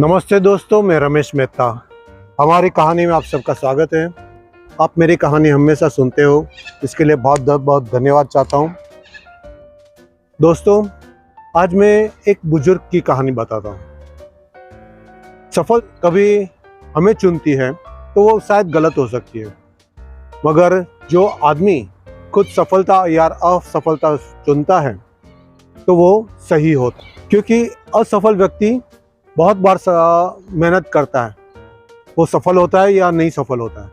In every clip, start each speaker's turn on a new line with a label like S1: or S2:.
S1: नमस्ते दोस्तों, मैं रमेश मेहता। हमारी कहानी में आप सबका स्वागत है। आप मेरी कहानी हमेशा सुनते हो, इसके लिए बहुत बहुत धन्यवाद चाहता हूँ। दोस्तों, आज मैं एक बुजुर्ग की कहानी बताता हूँ। सफल कभी हमें चुनती है तो वो शायद गलत हो सकती है, मगर जो आदमी खुद सफलता या असफलता चुनता है तो वो सही होता है। क्योंकि असफल व्यक्ति बहुत बार मेहनत करता है, वो सफल होता है या नहीं सफल होता है,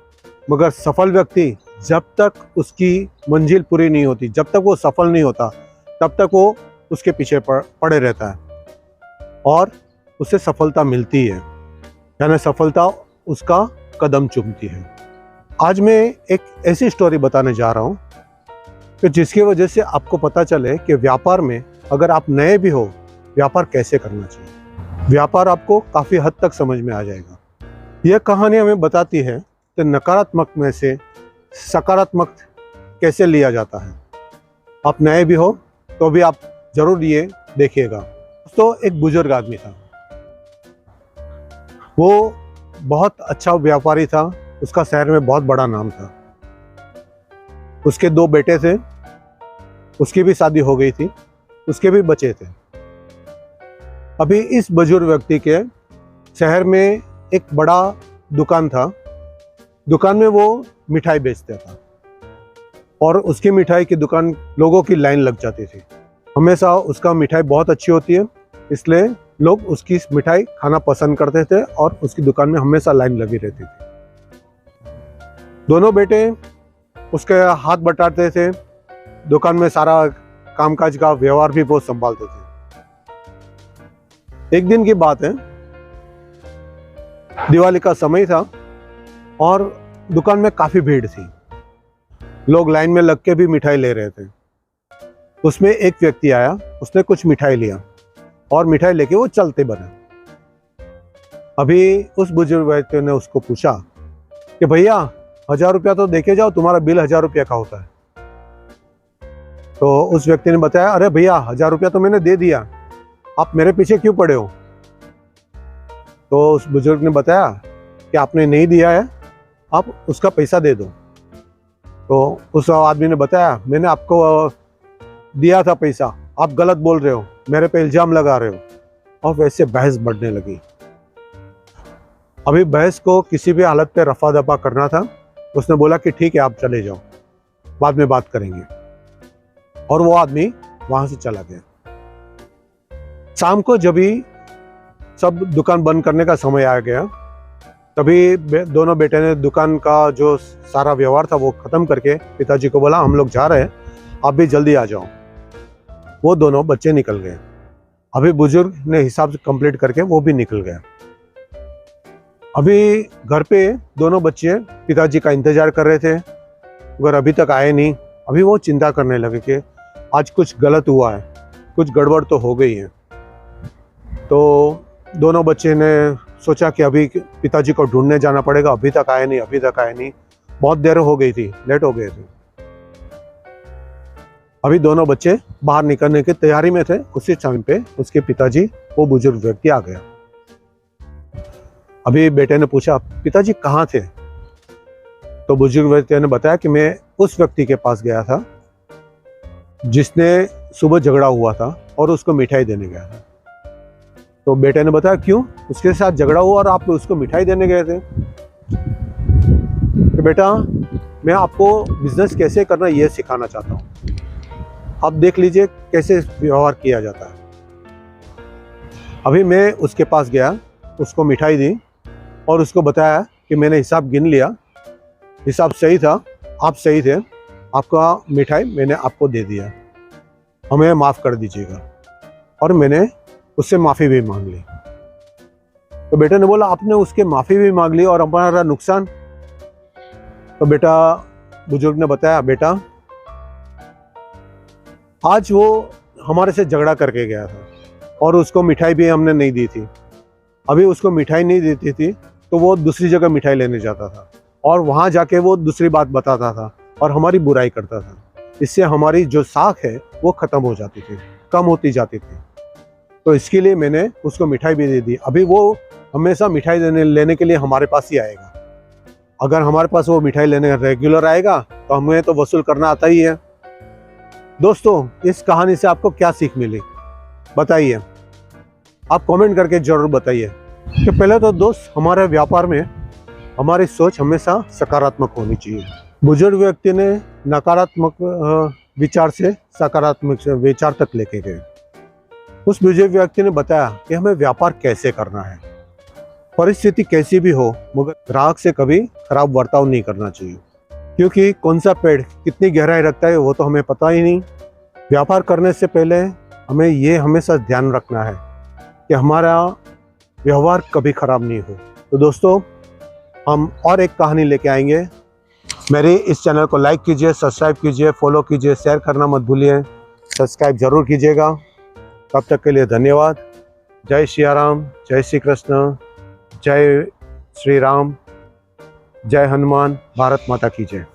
S1: मगर सफल व्यक्ति जब तक उसकी मंजिल पूरी नहीं होती, जब तक वो सफल नहीं होता, तब तक वो उसके पीछे पड़े रहता है और उसे सफलता मिलती है, यानी सफलता उसका कदम चूमती है। आज मैं एक ऐसी स्टोरी बताने जा रहा हूँ कि जिसकी वजह से आपको पता चले कि व्यापार में अगर आप नए भी हो, व्यापार कैसे करना चाहिए। व्यापार आपको काफ़ी हद तक समझ में आ जाएगा। यह कहानी हमें बताती है कि नकारात्मक में से सकारात्मक कैसे लिया जाता है। आप नए भी हो तो भी आप जरूर ये देखिएगा। तो एक बुजुर्ग आदमी था, वो बहुत अच्छा व्यापारी था, उसका शहर में बहुत बड़ा नाम था। उसके 2 बेटे थे, उसकी भी शादी हो गई थी, उसके भी बच्चे थे। अभी इस बुजुर्ग व्यक्ति के शहर में एक बड़ा दुकान था। दुकान में वो मिठाई बेचता था और उसकी मिठाई की दुकान लोगों की लाइन लग जाती थी। हमेशा उसका मिठाई बहुत अच्छी होती है, इसलिए लोग उसकी मिठाई खाना पसंद करते थे और उसकी दुकान में हमेशा लाइन लगी रहती थी। दोनों बेटे उसके हाथ बटाते थे, दुकान में सारा कामकाज का व्यवहार भी वो संभालते थे। एक दिन की बात है, दिवाली का समय था और दुकान में काफ़ी भीड़ थी। लोग लाइन में लग के भी मिठाई ले रहे थे। उसमें एक व्यक्ति आया, उसने कुछ मिठाई लिया और मिठाई लेके वो चलते बने। अभी उस बुजुर्ग व्यक्ति ने उसको पूछा कि भैया 1000 रुपया तो देके जाओ, तुम्हारा बिल 1000 रुपया का होता है। तो उस व्यक्ति ने बताया, अरे भैया 1000 रुपया तो मैंने दे दिया, आप मेरे पीछे क्यों पड़े हो। तो उस बुजुर्ग ने बताया कि आपने नहीं दिया है, आप उसका पैसा दे दो। तो उस आदमी ने बताया, मैंने आपको दिया था पैसा, आप गलत बोल रहे हो, मेरे पे इल्जाम लगा रहे हो। और वैसे बहस बढ़ने लगी। अभी बहस को किसी भी हालत पे रफा दफा करना था। उसने बोला कि ठीक है, आप चले जाओ, बाद में बात करेंगे। और वो आदमी वहां से चला गया। शाम को जब भी सब दुकान बंद करने का समय आ गया, तभी दोनों बेटे ने दुकान का जो सारा व्यवहार था वो खत्म करके पिताजी को बोला, हम लोग जा रहे हैं, आप भी जल्दी आ जाओ। वो दोनों बच्चे निकल गए। अभी बुजुर्ग ने हिसाब कंप्लीट करके वो भी निकल गया। अभी घर पे दोनों बच्चे पिताजी का इंतजार कर रहे थे, मगर अभी तक आए नहीं। अभी वो चिंता करने लगे कि आज कुछ गलत हुआ है, कुछ गड़बड़ तो हो गई है। तो दोनों बच्चे ने सोचा कि अभी पिताजी को ढूंढने जाना पड़ेगा, अभी तक आए नहीं, अभी तक आए नहीं, बहुत देर हो गई थी, लेट हो गए थे। अभी दोनों बच्चे बाहर निकलने की तैयारी में थे। उसी टाइम पे उसके पिताजी, वो बुजुर्ग व्यक्ति आ गया। अभी बेटे ने पूछा, पिताजी कहाँ थे। तो बुजुर्ग व्यक्ति ने बताया कि मैं उस व्यक्ति के पास गया था जिसने सुबह झगड़ा हुआ था और उसको मिठाई देने गया था। तो बेटे ने बताया, क्यों, उसके साथ झगड़ा हुआ और आप उसको मिठाई देने गए थे। तो बेटा, मैं आपको बिजनेस कैसे करना ये सिखाना चाहता हूँ, आप देख लीजिए कैसे व्यवहार किया जाता है। अभी मैं उसके पास गया, उसको मिठाई दी और उसको बताया कि मैंने हिसाब गिन लिया, हिसाब सही था, आप सही थे, आपका मिठाई मैंने आपको दे दिया, हमें माफ़ कर दीजिएगा। और मैंने उससे माफ़ी भी मांग ली। तो बेटे ने बोला, आपने उसके माफ़ी भी मांग ली और हमारा नुकसान। तो बेटा, बुजुर्ग ने बताया, बेटा आज वो हमारे से झगड़ा करके गया था और उसको मिठाई भी हमने नहीं दी थी। अभी उसको मिठाई नहीं देती थी तो वो दूसरी जगह मिठाई लेने जाता था और वहाँ जाके वो दूसरी बात बताता था और हमारी बुराई करता था। इससे हमारी जो साख है वो ख़त्म हो जाती थी, कम होती जाती थी। तो इसके लिए मैंने उसको मिठाई भी दे दी। अभी वो हमेशा मिठाई लेने के लिए हमारे पास ही आएगा। अगर हमारे पास वो मिठाई लेने रेगुलर आएगा तो हमें तो वसूल करना आता ही है। दोस्तों, इस कहानी से आपको क्या सीख मिली बताइए, आप कमेंट करके जरूर बताइए। कि पहले तो दोस्त, हमारे व्यापार में हमारी सोच हमेशा सकारात्मक होनी चाहिए। बुजुर्ग व्यक्ति ने नकारात्मक विचार से सकारात्मक विचार तक लेके गए। उस बुजुर्ग व्यक्ति ने बताया कि हमें व्यापार कैसे करना है, परिस्थिति कैसी भी हो मगर ग्राहक से कभी खराब बर्ताव नहीं करना चाहिए, क्योंकि कौन सा पेड़ कितनी गहराई रखता है वो तो हमें पता ही नहीं। व्यापार करने से पहले हमें ये हमेशा ध्यान रखना है कि हमारा व्यवहार कभी खराब नहीं हो। तो दोस्तों, हम और एक कहानी लेके आएंगे। मेरे इस चैनल को लाइक कीजिए, सब्सक्राइब कीजिए, फॉलो कीजिए, शेयर करना मत भूलिए, सब्सक्राइब जरूर कीजिएगा। तब तक के लिए धन्यवाद। जय सिया राम, जय श्री कृष्ण, जय श्री राम, जय हनुमान, भारत माता की जय।